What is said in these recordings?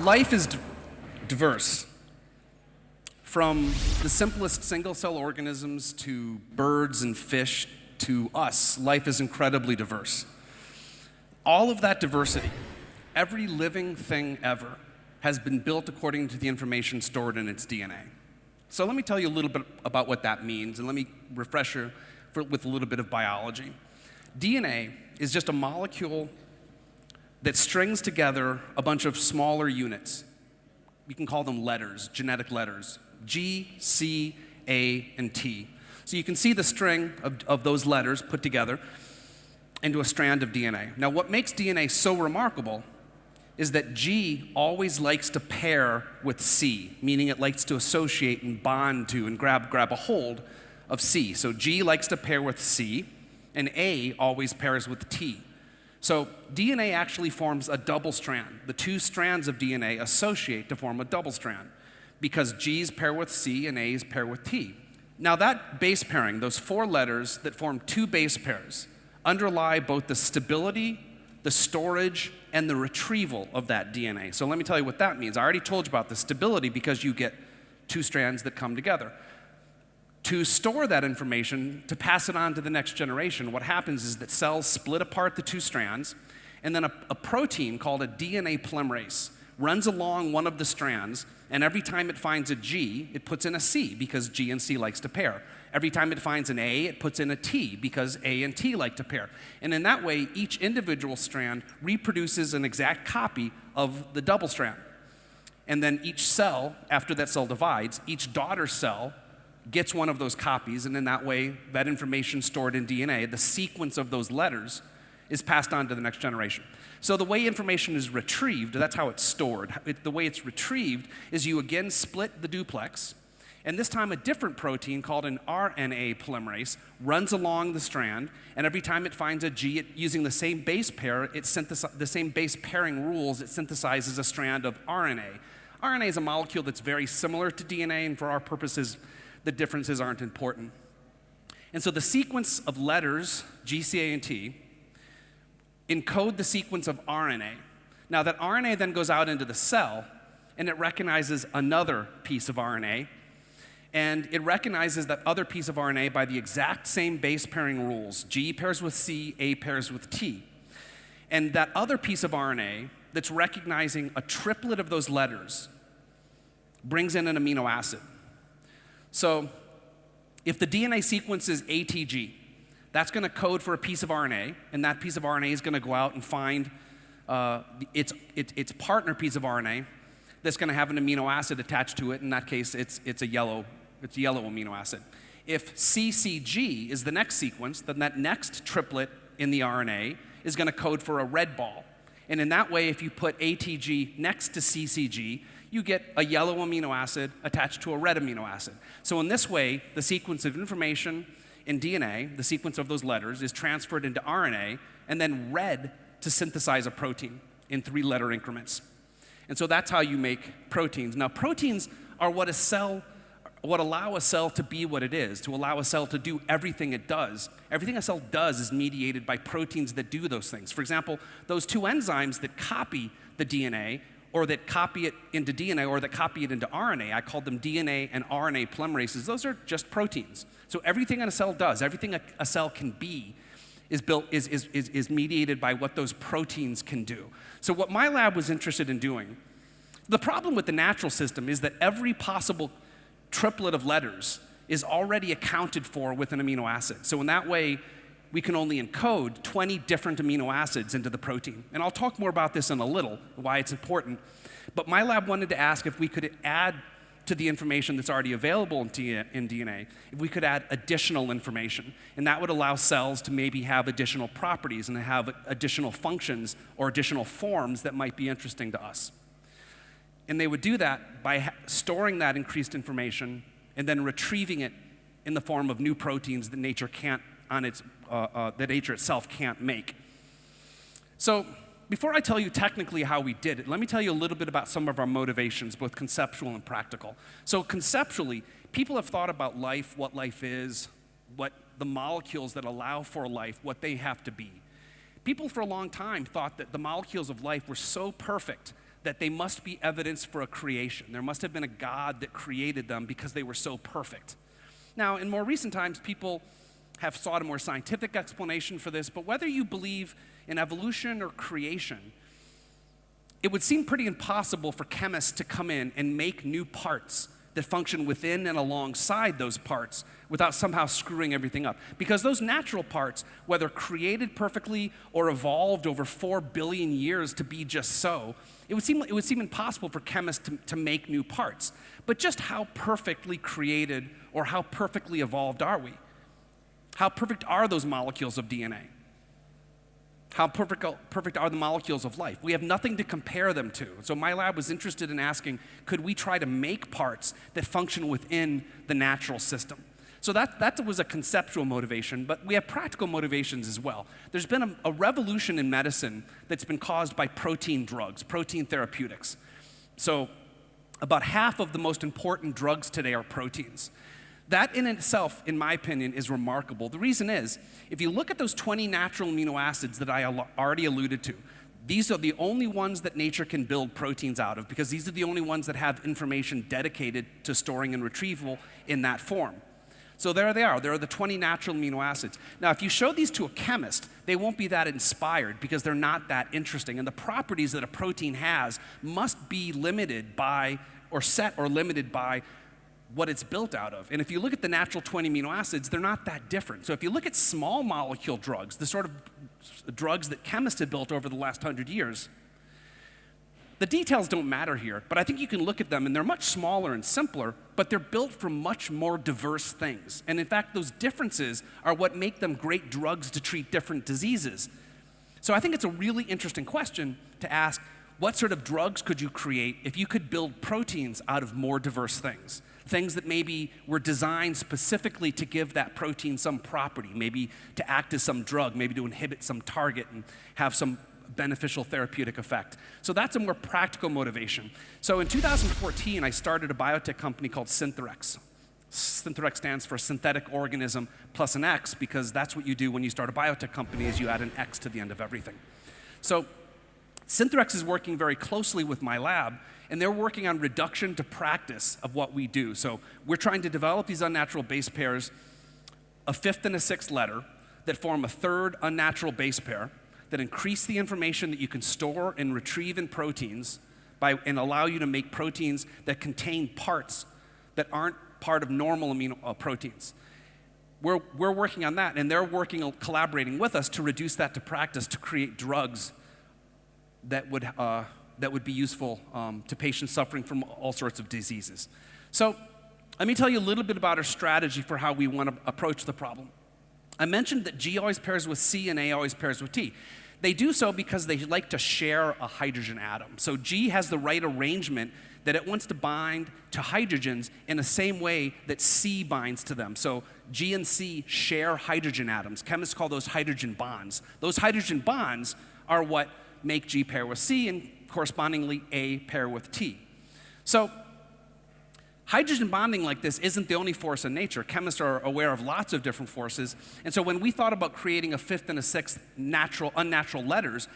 Life is diverse. From the simplest single-cell organisms to birds and fish to us, life is incredibly diverse. All of that diversity, every living thing ever, has been built according to the information stored in its DNA. So let me tell you a little bit about what that means, and let me refresh you with a little bit of biology. DNA is just a molecule that strings together a bunch of smaller units. We can call them letters, genetic letters, G, C, A, and T. So you can see the string of those letters put together into a strand of DNA. Now, what makes DNA so remarkable is that G always likes to pair with C, meaning it likes to associate and bond to and grab a hold of C. So G likes to pair with C, and A always pairs with T. So DNA actually forms a double strand. The two strands of DNA associate to form a double strand because G's pair with C and A's pair with T. Now that base pairing, those four letters that form two base pairs, underlie both the stability, the storage, and the retrieval of that DNA. So let me tell you what that means. I already told you about the stability because you get two strands that come together. To store that information, to pass it on to the next generation, what happens is that cells split apart the two strands, and then a protein called a DNA polymerase runs along one of the strands, and every time it finds a G, it puts in a C because G and C likes to pair. Every time it finds an A, it puts in a T because A and T like to pair. And in that way, each individual strand reproduces an exact copy of the double strand. And then each cell, after that cell divides, each daughter cell gets one of those copies, and in that way, that information stored in DNA, the sequence of those letters, is passed on to the next generation. So the way information is retrieved, that's how it's stored. The way it's retrieved is you again split the duplex, and this time a different protein called an RNA polymerase runs along the strand, and every time it finds a G, using the same base pair, the same base pairing rules, it synthesizes a strand of RNA. RNA is a molecule that's very similar to DNA, and for our purposes, the differences aren't important. And so the sequence of letters, G, C, A, and T, encode the sequence of RNA. Now that RNA then goes out into the cell, and it recognizes another piece of RNA, and it recognizes that other piece of RNA by the exact same base pairing rules. G pairs with C, A pairs with T. And that other piece of RNA that's recognizing a triplet of those letters brings in an amino acid. So if the DNA sequence is ATG, that's going to code for a piece of RNA, and that piece of RNA is going to go out and find its partner piece of RNA that's going to have an amino acid attached to it. In that case, it's a yellow amino acid. If CCG is the next sequence, then that next triplet in the RNA is going to code for a red ball. And in that way, if you put ATG next to CCG, you get a yellow amino acid attached to a red amino acid. So in this way, the sequence of information in DNA, the sequence of those letters, is transferred into RNA and then read to synthesize a protein in 3-letter increments. And so that's how you make proteins. Now, proteins are what allow a cell to be what it is, to allow a cell to do everything it does. Everything a cell does is mediated by proteins that do those things. For example, those two enzymes that copy the DNA or that copy it into DNA, or that copy it into RNA, I call them DNA and RNA polymerases. Those are just proteins. So everything a cell does, everything a cell can be, is mediated by what those proteins can do. So what my lab was interested in doing, the problem with the natural system is that every possible triplet of letters is already accounted for with an amino acid. So in that way, we can only encode 20 different amino acids into the protein. And I'll talk more about this in a little, why it's important. But my lab wanted to ask if we could add to the information that's already available in DNA, if we could add additional information. And that would allow cells to maybe have additional properties and have additional functions or additional forms that might be interesting to us. And they would do that by storing that increased information and then retrieving it in the form of new proteins that nature itself can't make. So before I tell you technically how we did it, let me tell you a little bit about some of our motivations, both conceptual and practical. So conceptually, people have thought about life, what life is, what the molecules that allow for life, what they have to be. People for a long time thought that the molecules of life were so perfect that they must be evidence for a creation. There must have been a God that created them because they were so perfect. Now, in more recent times, people have sought a more scientific explanation for this, but whether you believe in evolution or creation, it would seem pretty impossible for chemists to come in and make new parts that function within and alongside those parts without somehow screwing everything up. Because those natural parts, whether created perfectly or evolved over 4 billion years to be just so, it would seem impossible for chemists to make new parts. But just how perfectly created or how perfectly evolved are we? How perfect are those molecules of DNA? How perfect are the molecules of life? We have nothing to compare them to. So my lab was interested in asking, could we try to make parts that function within the natural system? So that was a conceptual motivation, but we have practical motivations as well. There's been a revolution in medicine that's been caused by protein drugs, protein therapeutics. So about half of the most important drugs today are proteins. That in itself, in my opinion, is remarkable. The reason is, if you look at those 20 natural amino acids that I already alluded to, these are the only ones that nature can build proteins out of because these are the only ones that have information dedicated to storing and retrieval in that form. So there they are. There are the 20 natural amino acids. Now, if you show these to a chemist, they won't be that inspired because they're not that interesting. And the properties that a protein has must be limited by, or set or limited by, what it's built out of. And if you look at the natural 20 amino acids, they're not that different. So if you look at small molecule drugs, the sort of drugs that chemists have built over the last 100 years, the details don't matter here, but I think you can look at them and they're much smaller and simpler, but they're built from much more diverse things. And in fact, those differences are what make them great drugs to treat different diseases. So I think it's a really interesting question to ask, what sort of drugs could you create if you could build proteins out of more diverse things? Things that maybe were designed specifically to give that protein some property, maybe to act as some drug, maybe to inhibit some target and have some beneficial therapeutic effect. So that's a more practical motivation. So in 2014, I started a biotech company called Syntherex. Syntherex stands for synthetic organism plus an X because that's what you do when you start a biotech company is you add an X to the end of everything. So Syntherex is working very closely with my lab, and they're working on reduction to practice of what we do. So we're trying to develop these unnatural base pairs, a fifth and a sixth letter, that form a third unnatural base pair, that increase the information that you can store and retrieve in proteins and allow you to make proteins that contain parts that aren't part of normal amino proteins. We're working on that, and they're collaborating with us to reduce that to practice to create drugs that would be useful to patients suffering from all sorts of diseases. So let me tell you a little bit about our strategy for how we want to approach the problem. I mentioned that G always pairs with C and A always pairs with T. They do so because they like to share a hydrogen atom. So G has the right arrangement that it wants to bind to hydrogens in the same way that C binds to them. So G and C share hydrogen atoms. Chemists call those hydrogen bonds. Those hydrogen bonds are what make G pair with C and correspondingly A pair with T. So hydrogen bonding like this isn't the only force in nature. Chemists are aware of lots of different forces. And so when we thought about creating a fifth and a sixth unnatural letters,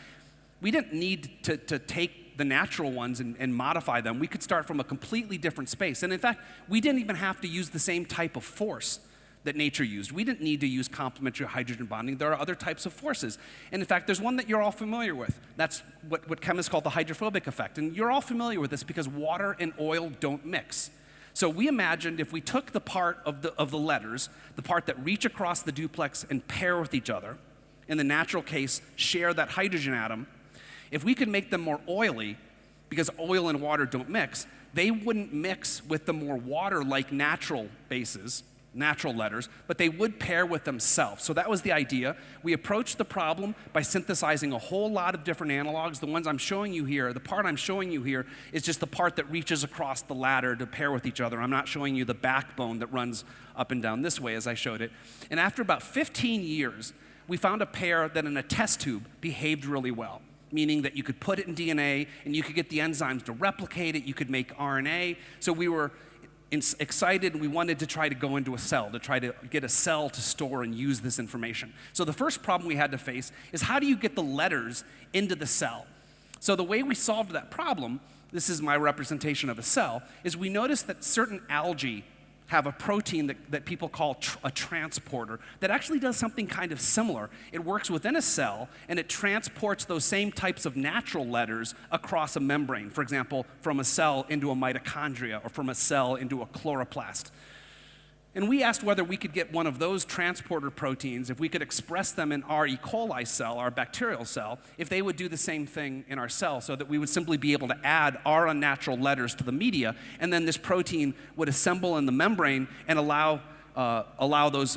we didn't need to take the natural ones and modify them. We could start from a completely different space. And in fact, we didn't even have to use the same type of force that nature used. We didn't need to use complementary hydrogen bonding. There are other types of forces. And in fact, there's one that you're all familiar with. That's what chemists call the hydrophobic effect. And you're all familiar with this because water and oil don't mix. So we imagined if we took the part of the letters, the part that reach across the duplex and pair with each other, in the natural case, share that hydrogen atom, if we could make them more oily, because oil and water don't mix, they wouldn't mix with the more water-like natural bases, natural letters, but they would pair with themselves. So that was the idea. We approached the problem by synthesizing a whole lot of different analogs. The ones I'm showing you here, the part I'm showing you here is just the part that reaches across the ladder to pair with each other. I'm not showing you the backbone that runs up and down this way as I showed it. And after about 15 years, we found a pair that in a test tube behaved really well, meaning that you could put it in DNA and you could get the enzymes to replicate it, you could make RNA. So we were excited, and we wanted to try to go into a cell, to try to get a cell to store and use this information. So the first problem we had to face is how do you get the letters into the cell? So the way we solved that problem, this is my representation of a cell, is we noticed that certain algae have a protein that people call a transporter that actually does something kind of similar. It works within a cell, and it transports those same types of natural letters across a membrane. For example, from a cell into a mitochondria, or from a cell into a chloroplast. And we asked whether we could get one of those transporter proteins, if we could express them in our E. coli cell, our bacterial cell, if they would do the same thing in our cell, so that we would simply be able to add our unnatural letters to the media, and then this protein would assemble in the membrane and allow those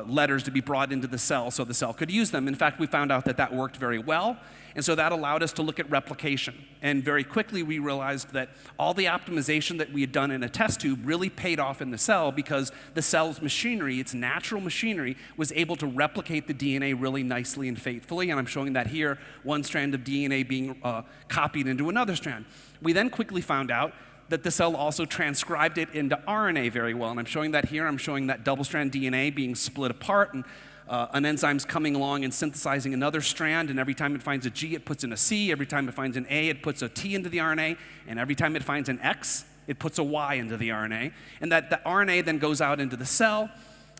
letters to be brought into the cell so the cell could use them. In fact, we found out that that worked very well, and so that allowed us to look at replication. And very quickly we realized that all the optimization that we had done in a test tube really paid off in the cell, because the cell's machinery, its natural machinery, was able to replicate the DNA really nicely and faithfully, and I'm showing that here, one strand of DNA being copied into another strand. We then quickly found out that the cell also transcribed it into RNA very well, and I'm showing that here. I'm showing that double-strand DNA being split apart, and an enzyme's coming along and synthesizing another strand, and every time it finds a G, it puts in a C. Every time it finds an A, it puts a T into the RNA, and every time it finds an X, it puts a Y into the RNA. And that the RNA then goes out into the cell,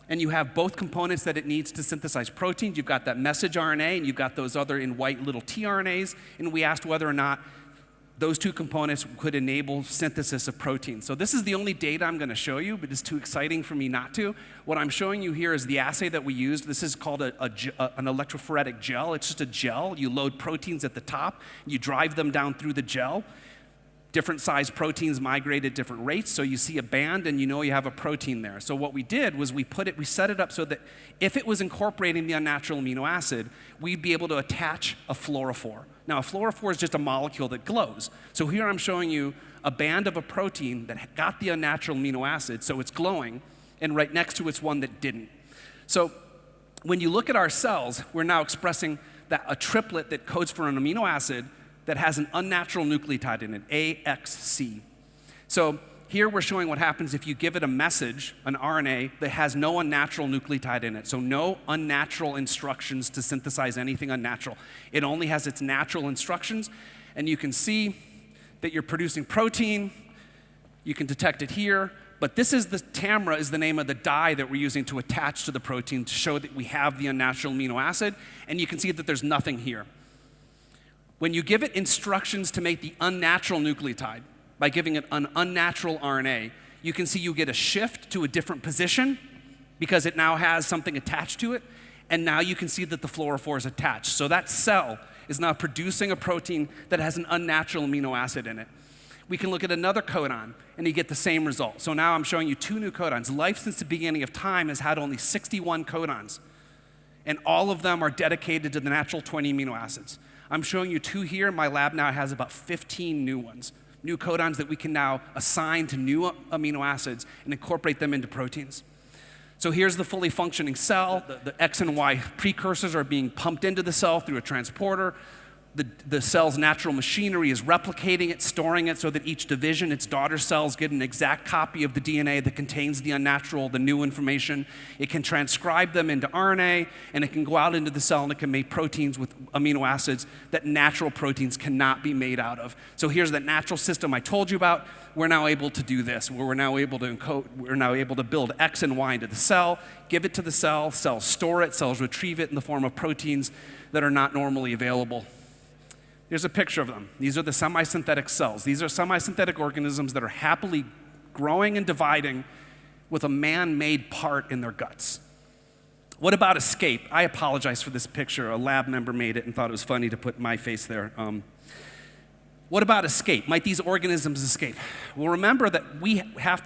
and you have both components that it needs to synthesize proteins. You've got that message RNA, and you've got those other in white little tRNAs, and we asked whether or not those two components could enable synthesis of proteins. So this is the only data I'm going to show you, but it's too exciting for me not to. What I'm showing you here is the assay that we used. This is called an Electro Phoretic Gel. It's just a gel. You load proteins at the top, you drive them down through the gel. Different size proteins migrate at different rates, so you see a band and you know you have a protein there. So what we did was we set it up so that if it was incorporating the unnatural amino acid, we'd be able to attach a fluorophore. Now, a fluorophore is just a molecule that glows. So here I'm showing you a band of a protein that got the unnatural amino acid, so it's glowing, and right next to it's one that didn't. So when you look at our cells, we're now expressing a triplet that codes for an amino acid that has an unnatural nucleotide in it, AXC. So here we're showing what happens if you give it a message, an RNA, that has no unnatural nucleotide in it. So no unnatural instructions to synthesize anything unnatural. It only has its natural instructions, and you can see that you're producing protein. You can detect it here, but TAMRA is the name of the dye that we're using to attach to the protein to show that we have the unnatural amino acid, and you can see that there's nothing here. When you give it instructions to make the unnatural nucleotide, by giving it an unnatural RNA, you can see you get a shift to a different position because it now has something attached to it, and now you can see that the fluorophore is attached. So that cell is now producing a protein that has an unnatural amino acid in it. We can look at another codon, and you get the same result. So now I'm showing you two new codons. Life since the beginning of time has had only 61 codons, and all of them are dedicated to the natural 20 amino acids. I'm showing you two here. My lab now has about 15 new ones, new codons that we can now assign to new amino acids and incorporate them into proteins. So here's the fully functioning cell. The X and Y precursors are being pumped into the cell through a transporter. The cell's natural machinery is replicating it, storing it so that each division, its daughter cells, get an exact copy of the DNA that contains the unnatural, the new information. It can transcribe them into RNA, and it can go out into the cell and it can make proteins with amino acids that natural proteins cannot be made out of. So here's that natural system I told you about. We're now able to do this, where we're now able to build X and Y into the cell, give it to the cell, cells store it, cells retrieve it in the form of proteins that are not normally available. Here's a picture of them. These are the semi-synthetic cells. These are semi-synthetic organisms that are happily growing and dividing with a man-made part in their guts. What about escape? I apologize for this picture. A lab member made it and thought it was funny to put my face there. What about escape? Might these organisms escape? Well, remember that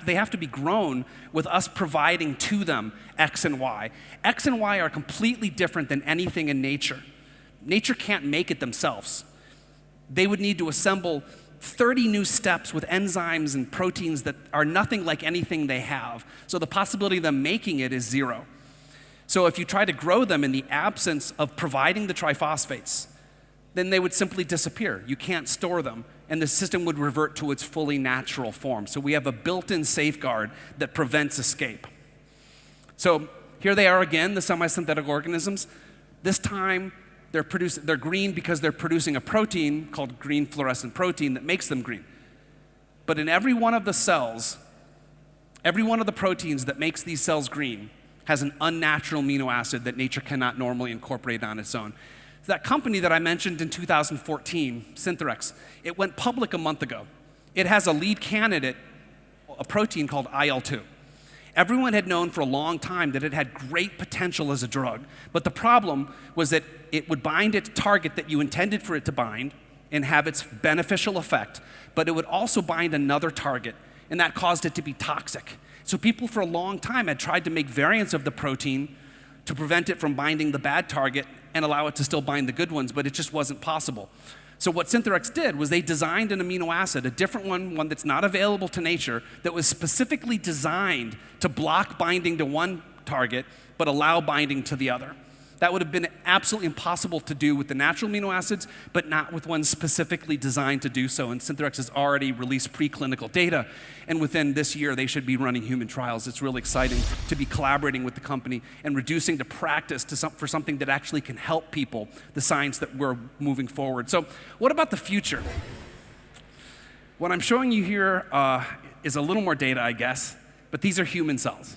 they have to be grown with us providing to them X and Y. X and Y are completely different than anything in nature. Nature can't make it themselves. They would need to assemble 30 new steps with enzymes and proteins that are nothing like anything they have. So the possibility of them making it is zero. So if you try to grow them in the absence of providing the triphosphates, then they would simply disappear. You can't store them, and the system would revert to its fully natural form. So we have a built-in safeguard that prevents escape. So here they are again, the semi-synthetic organisms. This time, They're green because they're producing a protein called green fluorescent protein that makes them green. But in every one of the cells, every one of the proteins that makes these cells green has an unnatural amino acid that nature cannot normally incorporate on its own. That company that I mentioned in 2014, Syntherex, it went public a month ago. It has a lead candidate, a protein called IL-2. Everyone had known for a long time that it had great potential as a drug, but the problem was that it would bind its target that you intended for it to bind and have its beneficial effect, but it would also bind another target, and that caused it to be toxic. So people for a long time had tried to make variants of the protein to prevent it from binding the bad target and allow it to still bind the good ones, but it just wasn't possible. So what Syntherex did was they designed an amino acid, a different one that's not available to nature, that was specifically designed to block binding to one target, but allow binding to the other. That would have been absolutely impossible to do with the natural amino acids, but not with one specifically designed to do so. And Syntherex has already released preclinical data, and within this year, they should be running human trials. It's really exciting to be collaborating with the company and reducing to practice for something that actually can help people, the science that we're moving forward. So what about the future? What I'm showing you here is a little more data, I guess, but these are human cells.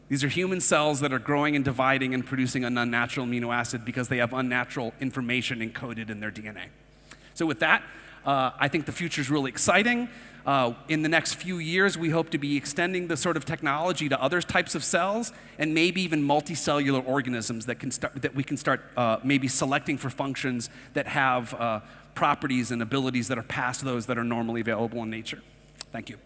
These are human cells that are growing and dividing and producing an unnatural amino acid because they have unnatural information encoded in their DNA. So with that, I think the future is really exciting. In the next few years, we hope to be extending the sort of technology to other types of cells and maybe even multicellular organisms that we can start maybe selecting for functions that have properties and abilities that are past those that are normally available in nature. Thank you.